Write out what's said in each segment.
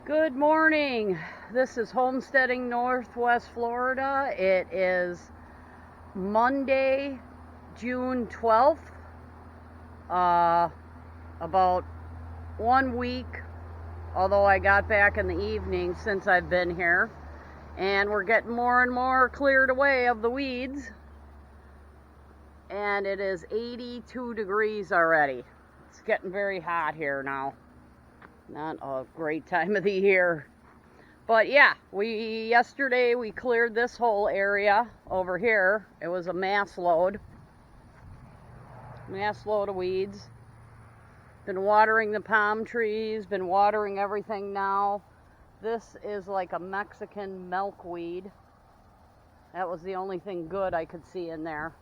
Good morning. This is Homesteading Northwest Florida. It is Monday, June 12th. About 1 week, although I got back in the evening since I've been here. And we're getting more and more cleared away of the weeds. And it is 82 degrees already. It's getting very hot here now. Not a great time of the year. But yeah, yesterday we cleared this whole area over here. It was a mass load of weeds. Been watering the palm trees, been watering everything now. This is like a Mexican milkweed. That was the only thing good I could see in there.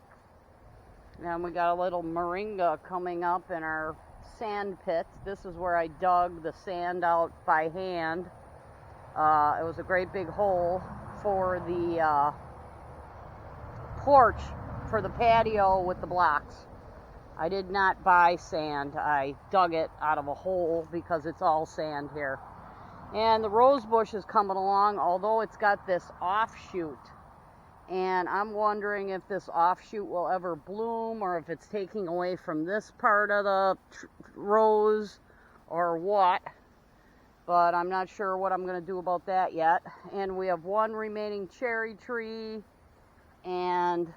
And we got a little moringa coming up in our sand pit. This is where I dug the sand out by hand. It was a great big hole for the porch for the patio with the blocks. I did not buy sand. I dug it out of a hole because it's all sand here. And the rose bush is coming along, although it's got this offshoot. And I'm wondering if this offshoot will ever bloom or if it's taking away from this part of the rose or what. But I'm not sure what I'm going to do about that yet. And we have one remaining cherry tree. And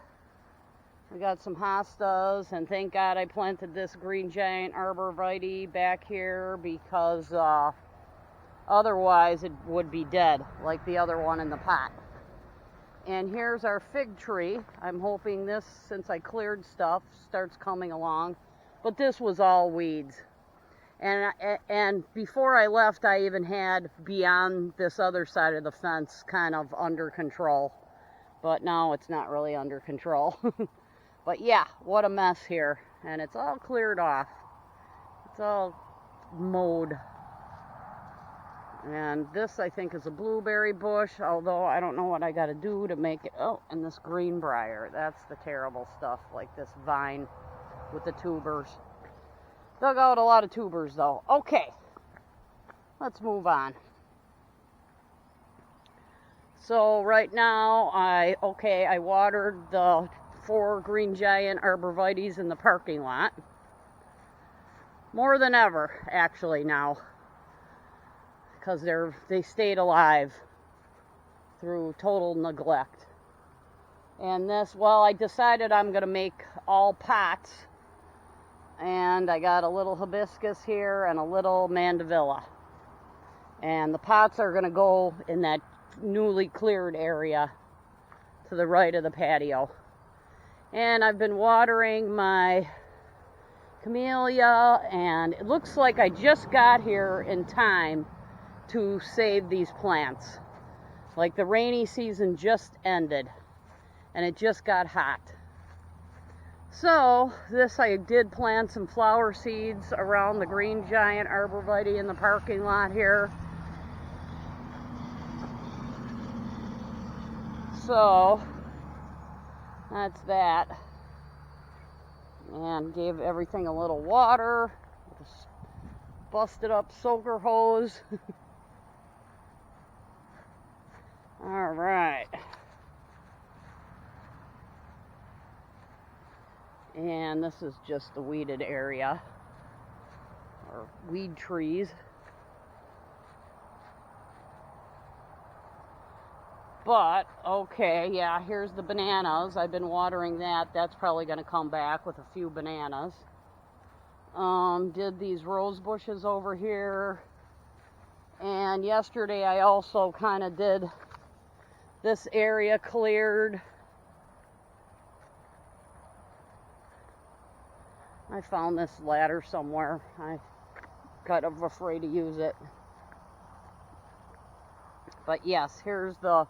we got some hostas. And thank God I planted this green giant arborvitae back here because otherwise it would be dead like the other one in the pot. And here's our fig tree. I'm hoping this, since I cleared stuff, starts coming along. But this was all weeds. And before I left, I even had beyond this other side of the fence kind of under control. But now it's not really under control. But yeah, what a mess here. And it's all cleared off. It's all mowed. And this, I think, is a blueberry bush, although I don't know what I got to do to make it. Oh, and this greenbrier. That's the terrible stuff, like this vine with the tubers. Dug out a lot of tubers, though. Okay, let's move on. So right now, I watered the 4 green giant arborvitaes in the parking lot. More than ever, actually, now. Because they stayed alive through total neglect. And this, well, I decided I'm going to make all pots. And I got a little hibiscus here and a little mandevilla. And the pots are going to go in that newly cleared area to the right of the patio. And I've been watering my camellia, and it looks like I just got here in time to save these plants. Like the rainy season just ended and it just got hot. So this, I did plant some flower seeds around the green giant arborvitae in the parking lot here. So that's that. And gave everything a little water. Just busted up soaker hose. All right. And this is just the weeded area, or weed trees. But, okay, yeah, here's the bananas. I've been watering that. That's probably going to come back with a few bananas. Did these rose bushes over here. And yesterday I also kind of did this area cleared. I found this ladder somewhere. I kind of afraid to use it. But yes, here's the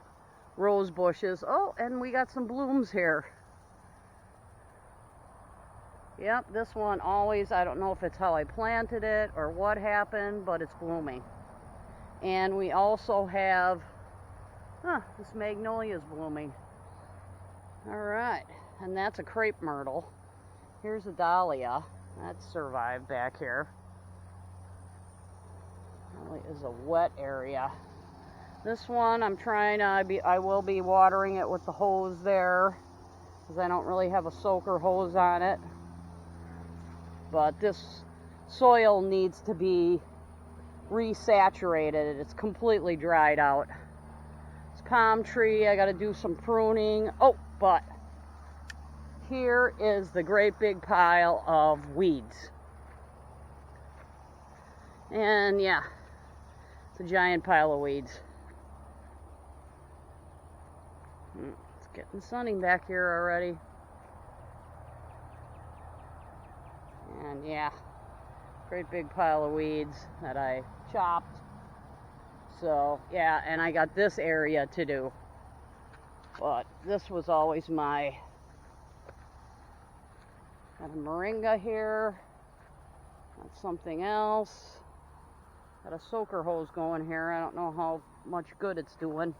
rose bushes. Oh, and we got some blooms here. Yep, this one always, I don't know if it's how I planted it or what happened, but it's blooming. And we also have this magnolia is blooming. All right, and that's a crepe myrtle. Here's a dahlia. That's survived back here. is a wet area. This one I'm trying to, I will be watering it with the hose there, because I don't really have a soaker hose on it. But this soil needs to be resaturated. It's completely dried out. This palm tree, I got to do some pruning. Oh, but here is the great big pile of weeds. And yeah, it's a giant pile of weeds. It's getting sunny back here already. And yeah, great big pile of weeds that I chopped. So yeah, and I got this area to do. But this was always my... Got a moringa here. Got something else. Got a soaker hose going here. I don't know how much good it's doing.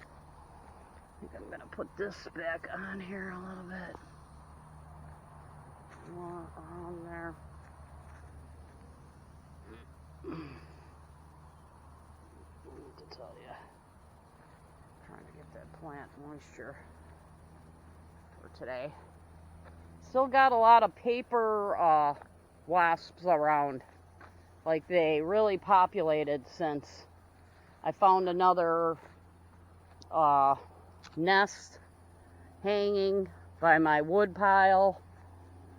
I think I'm gonna put this back on here a little bit. More around there. I need to tell you, I'm trying to get that plant moisture for today. Still got a lot of paper wasps around. Like, they really populated since I found another nest hanging by my wood pile.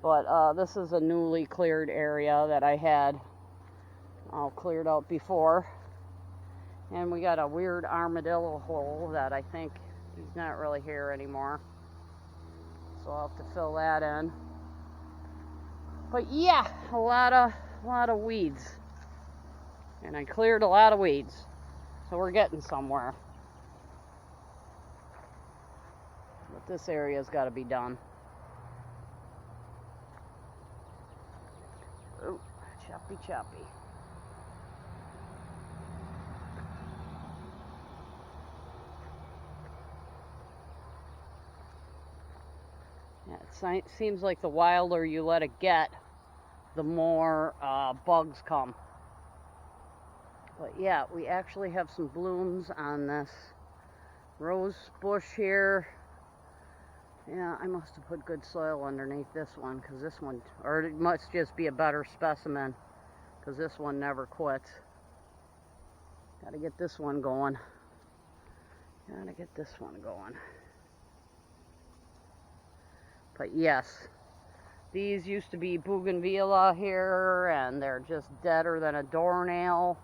But this is a newly cleared area that I had all cleared out before. And we got a weird armadillo hole that I think he's not really here anymore. So I'll have to fill that in. But yeah, a lot of weeds. And I cleared a lot of weeds. So we're getting somewhere. But this area's got to be done. Ooh, choppy choppy. Yeah, it seems like the wilder you let it get, the more bugs come. But yeah, we actually have some blooms on this rose bush here. Yeah, I must have put good soil underneath this one, because this one, or it must just be a better specimen, because this one never quits. Gotta get this one going. Gotta get this one going. But yes, these used to be bougainvillea here, and they're just deader than a doornail.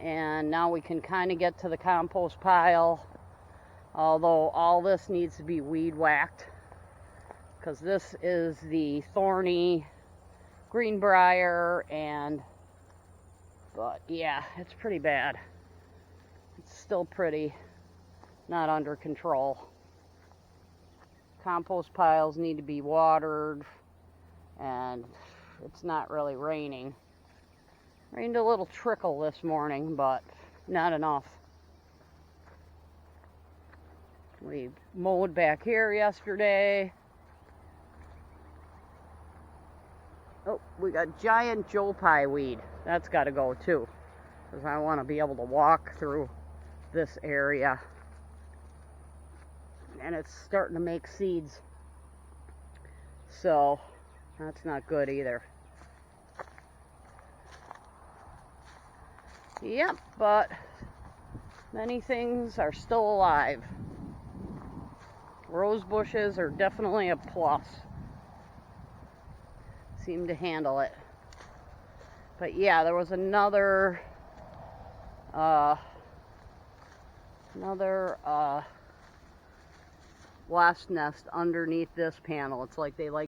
And now we can kind of get to the compost pile, although all this needs to be weed whacked, because this is the thorny greenbrier, but yeah, it's pretty bad. It's still pretty not under control. Compost piles need to be watered, and it's not really raining. Rained a little trickle this morning, but not enough. We mowed back here yesterday. Oh, we got giant Joe Pye weed. That's got to go too, because I want to be able to walk through this area. And it's starting to make seeds. So, that's not good either. Yep, but many things are still alive. Rose bushes are definitely a plus. Seem to handle it. But yeah, there was another wasp nest underneath this panel. It's like they like